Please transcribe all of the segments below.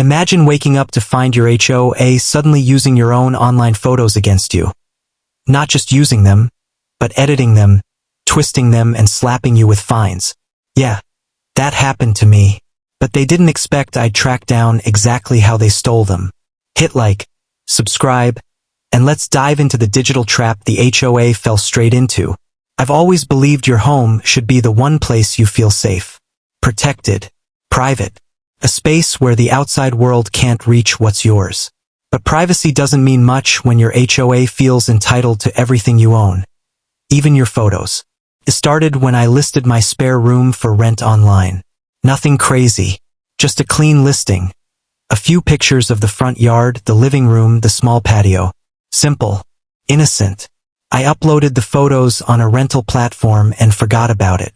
Imagine waking up to find your HOA suddenly using your own online photos against you. Not just using them, but editing them, twisting them and slapping you with fines. Yeah, that happened to me. But they didn't expect I'd track down exactly how they stole them. Hit like, subscribe, and let's dive into the digital trap the HOA fell straight into. I've always believed your home should be the one place you feel safe, protected, private, a space where the outside world can't reach what's yours. But privacy doesn't mean much when your HOA feels entitled to everything you own, even your photos. It started when I listed my spare room for rent online. Nothing crazy, just a clean listing. A few pictures of the front yard, the living room, the small patio. Simple, innocent. I uploaded the photos on a rental platform and forgot about it.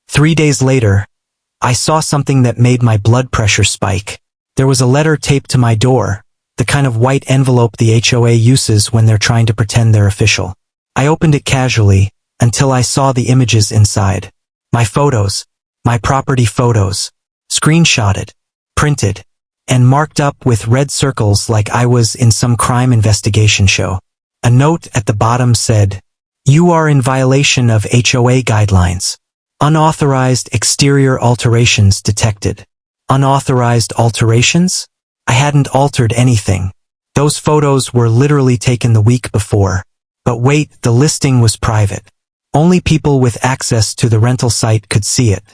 3 days later, I saw something that made my blood pressure spike. There was a letter taped to my door, the kind of white envelope the HOA uses when they're trying to pretend they're official. I opened it casually, until I saw the images inside. My photos, my property photos, screenshotted, printed, and marked up with red circles like I was in some crime investigation show. A note at the bottom said, "You are in violation of HOA guidelines. Unauthorized exterior alterations detected." Unauthorized alterations? I hadn't altered anything. Those photos were literally taken the week before. But wait, the listing was private. Only people with access to the rental site could see it.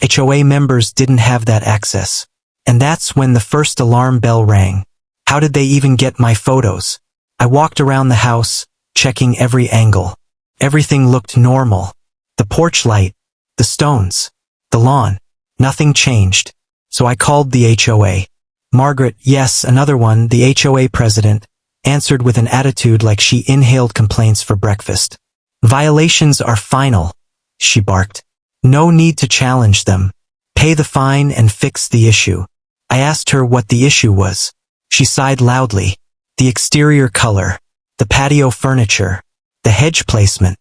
HOA members didn't have that access. And that's when the first alarm bell rang. How did they even get my photos? I walked around the house, checking every angle. Everything looked normal. The porch light, the stones, the lawn. Nothing changed. So I called the HOA. Margaret, yes, another one, the HOA president, answered with an attitude like she inhaled complaints for breakfast. "Violations are final," she barked. "No need to challenge them. Pay the fine and fix the issue." I asked her what the issue was. She sighed loudly. The exterior color, the patio furniture, the hedge placement.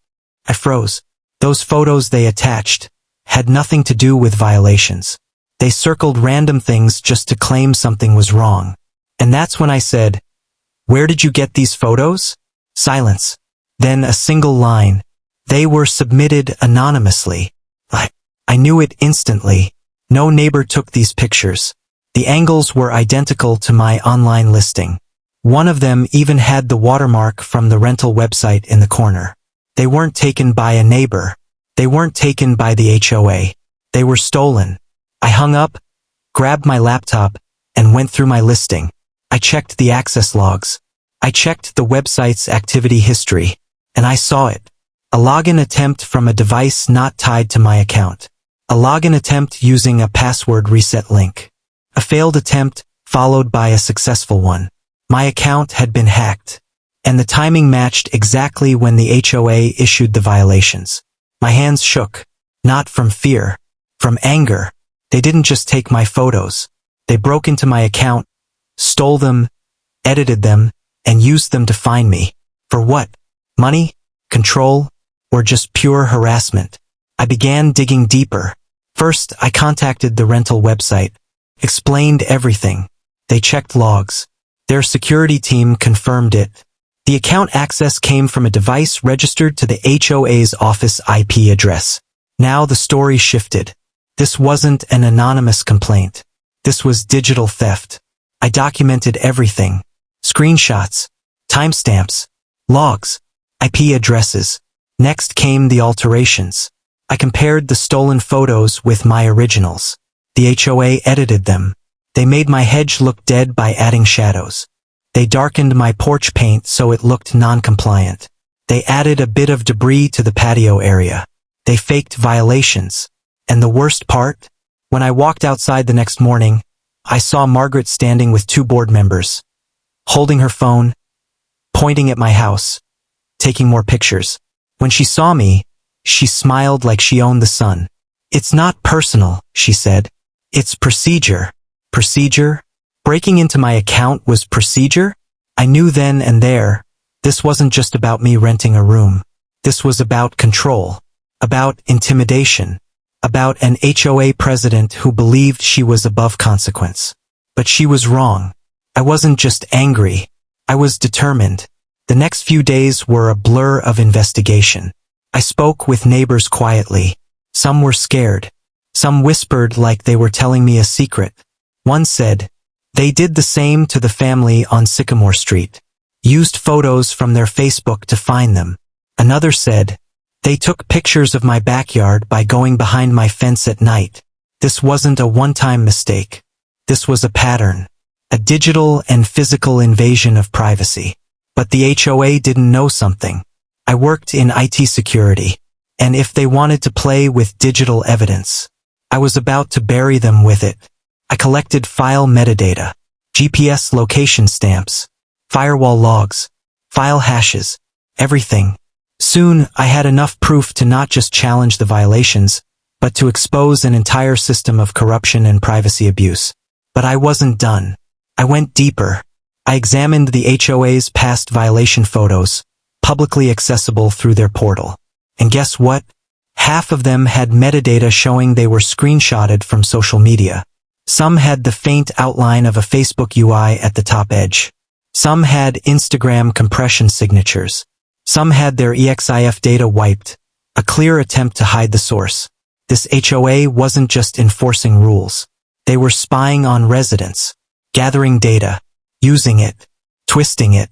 I froze. Those photos they attached had nothing to do with violations. They circled random things just to claim something was wrong. And that's when I said, "Where did you get these photos?" Silence. Then a single line. "They were submitted anonymously." I knew it instantly. No neighbor took these pictures. The angles were identical to my online listing. One of them even had the watermark from the rental website in the corner. They weren't taken by a neighbor. They weren't taken by the HOA. They were stolen. I hung up, grabbed my laptop, and went through my listing. I checked the access logs. I checked the website's activity history, and I saw it. A login attempt from a device not tied to my account. A login attempt using a password reset link. A failed attempt, followed by a successful one. My account had been hacked, and the timing matched exactly when the HOA issued the violations. My hands shook, not from fear, from anger. They didn't just take my photos. They broke into my account, stole them, edited them, and used them to fine me. For what? Money? Control? Or just pure harassment? I began digging deeper. First, I contacted the rental website, explained everything. They checked logs. Their security team confirmed it. The account access came from a device registered to the HOA's office IP address. Now the story shifted. This wasn't an anonymous complaint. This was digital theft. I documented everything. Screenshots, timestamps, logs, IP addresses. Next came the alterations. I compared the stolen photos with my originals. The HOA edited them. They made my hedge look dead by adding shadows. They darkened my porch paint so it looked non-compliant. They added a bit of debris to the patio area. They faked violations. And the worst part? When I walked outside the next morning, I saw Margaret standing with 2 board members, holding her phone, pointing at my house, taking more pictures. When she saw me, she smiled like she owned the sun. "It's not personal," she said. "It's procedure." Procedure? Breaking into my account was procedure? I knew then and there, this wasn't just about me renting a room. This was about control, about intimidation, about an HOA president who believed she was above consequence. But she was wrong. I wasn't just angry. I was determined. The next few days were a blur of investigation. I spoke with neighbors quietly. Some were scared. Some whispered like they were telling me a secret. One said, "They did the same to the family on Sycamore Street. Used photos from their Facebook to find them." Another said, "They took pictures of my backyard by going behind my fence at night." This wasn't a one-time mistake. This was a pattern. A digital and physical invasion of privacy. But the HOA didn't know something. I worked in IT security, and if they wanted to play with digital evidence, I was about to bury them with it. I collected file metadata, GPS location stamps, firewall logs, file hashes, everything. Soon, I had enough proof to not just challenge the violations, but to expose an entire system of corruption and privacy abuse. But I wasn't done. I went deeper. I examined the HOA's past violation photos, publicly accessible through their portal. And guess what? Half of them had metadata showing they were screenshotted from social media. Some had the faint outline of a Facebook UI at the top edge. Some had Instagram compression signatures. Some had their EXIF data wiped, a clear attempt to hide the source. This HOA wasn't just enforcing rules. They were spying on residents, gathering data, using it, twisting it,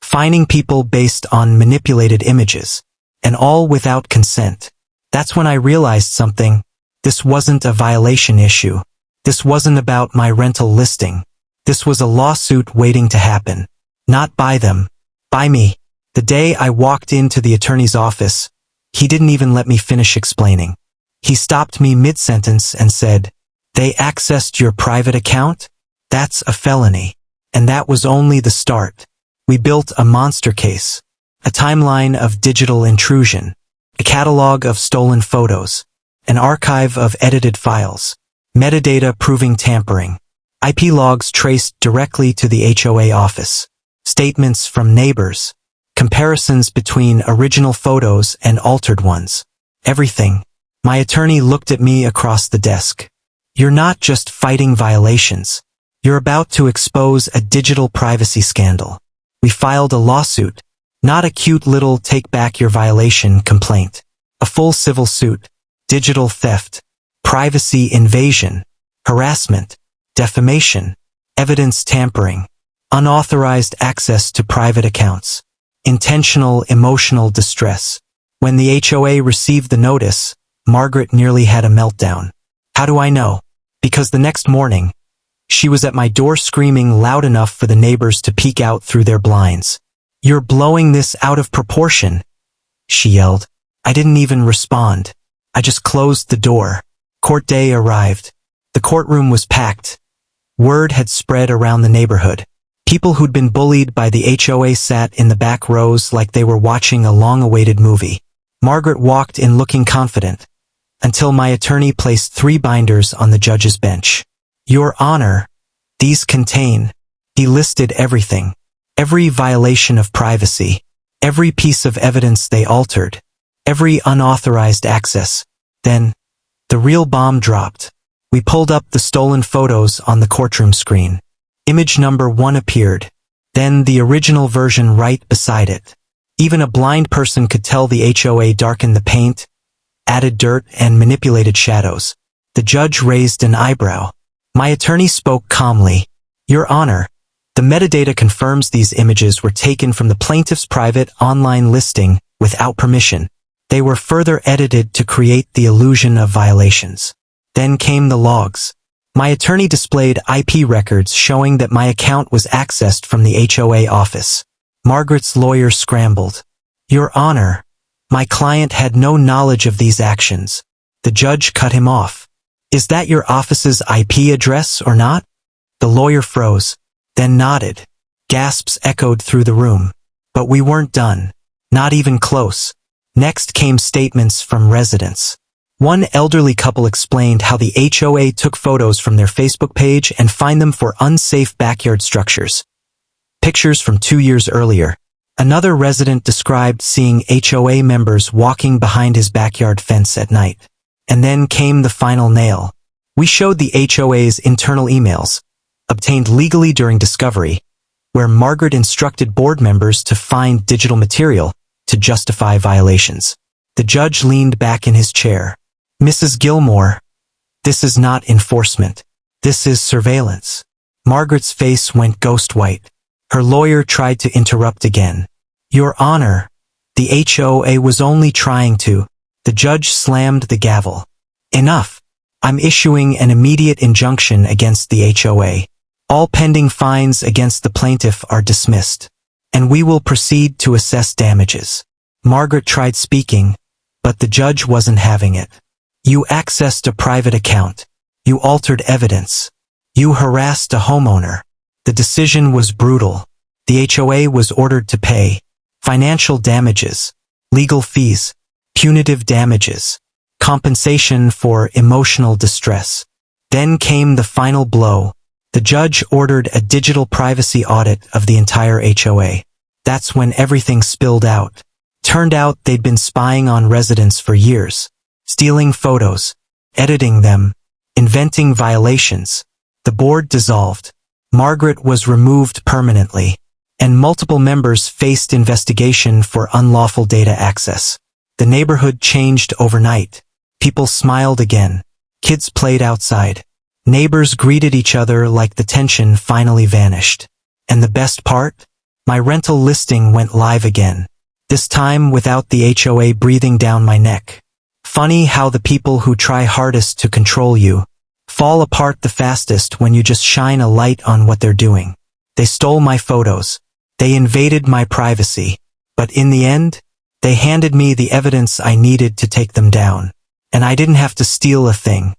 finding people based on manipulated images, and all without consent. That's when I realized something. This wasn't a violation issue. This wasn't about my rental listing. This was a lawsuit waiting to happen. Not by them, by me. The day I walked into the attorney's office, he didn't even let me finish explaining. He stopped me mid-sentence and said, "They accessed your private account? That's a felony." And that was only the start. We built a monster case, a timeline of digital intrusion, a catalog of stolen photos, an archive of edited files, metadata proving tampering, IP logs traced directly to the HOA office, statements from neighbors, comparisons between original photos and altered ones. Everything. My attorney looked at me across the desk. "You're not just fighting violations. You're about to expose a digital privacy scandal." We filed a lawsuit, not a cute little take back your violation complaint. A full civil suit, digital theft, privacy invasion, harassment, defamation, evidence tampering, unauthorized access to private accounts, intentional emotional distress. When the HOA received the notice, Margaret nearly had a meltdown. How do I know? Because the next morning, she was at my door screaming loud enough for the neighbors to peek out through their blinds. "You're blowing this out of proportion," she yelled. I didn't even respond. I just closed the door. Court day arrived. The courtroom was packed. Word had spread around the neighborhood. People who'd been bullied by the HOA sat in the back rows like they were watching a long-awaited movie. Margaret walked in looking confident, until my attorney placed 3 binders on the judge's bench. "Your Honor, these contain..." He listed everything. Every violation of privacy. Every piece of evidence they altered. Every unauthorized access. Then, the real bomb dropped. We pulled up the stolen photos on the courtroom screen. Image number 1 appeared. Then the original version right beside it. Even a blind person could tell the HOA darkened the paint, added dirt, and manipulated shadows. The judge raised an eyebrow. My attorney spoke calmly. "Your Honor, the metadata confirms these images were taken from the plaintiff's private online listing without permission. They were further edited to create the illusion of violations." Then came the logs. My attorney displayed IP records showing that my account was accessed from the HOA office. Margaret's lawyer scrambled. "Your Honor, my client had no knowledge of these actions." The judge cut him off. "Is that your office's IP address or not?" The lawyer froze, then nodded. Gasps echoed through the room. But we weren't done. Not even close. Next came statements from residents. One elderly couple explained how the HOA took photos from their Facebook page and fined them for unsafe backyard structures. Pictures from 2 years earlier. Another resident described seeing HOA members walking behind his backyard fence at night. And then came the final nail. We showed the HOA's internal emails, obtained legally during discovery, where Margaret instructed board members to find digital material to justify violations. The judge leaned back in his chair. Mrs. Gilmore, this is not enforcement. This is surveillance. Margaret's face went ghost white. Her lawyer tried to interrupt again. Your Honor, the HOA was only trying to. The judge slammed the gavel. Enough. I'm issuing an immediate injunction against the HOA. All pending fines against the plaintiff are dismissed, and we will proceed to assess damages. Margaret tried speaking, but the judge wasn't having it. You accessed a private account. You altered evidence. You harassed a homeowner. The decision was brutal. The HOA was ordered to pay financial damages, legal fees, punitive damages, compensation for emotional distress. Then came the final blow. The judge ordered a digital privacy audit of the entire HOA. That's when everything spilled out. Turned out they'd been spying on residents for years, stealing photos, editing them, inventing violations. The board dissolved. Margaret was removed permanently, and multiple members faced investigation for unlawful data access. The neighborhood changed overnight. People smiled again. Kids played outside. Neighbors greeted each other like the tension finally vanished. And the best part? My rental listing went live again. This time without the HOA breathing down my neck. Funny how the people who try hardest to control you fall apart the fastest when you just shine a light on what they're doing. They stole my photos. They invaded my privacy. But in the end, they handed me the evidence I needed to take them down. And I didn't have to steal a thing.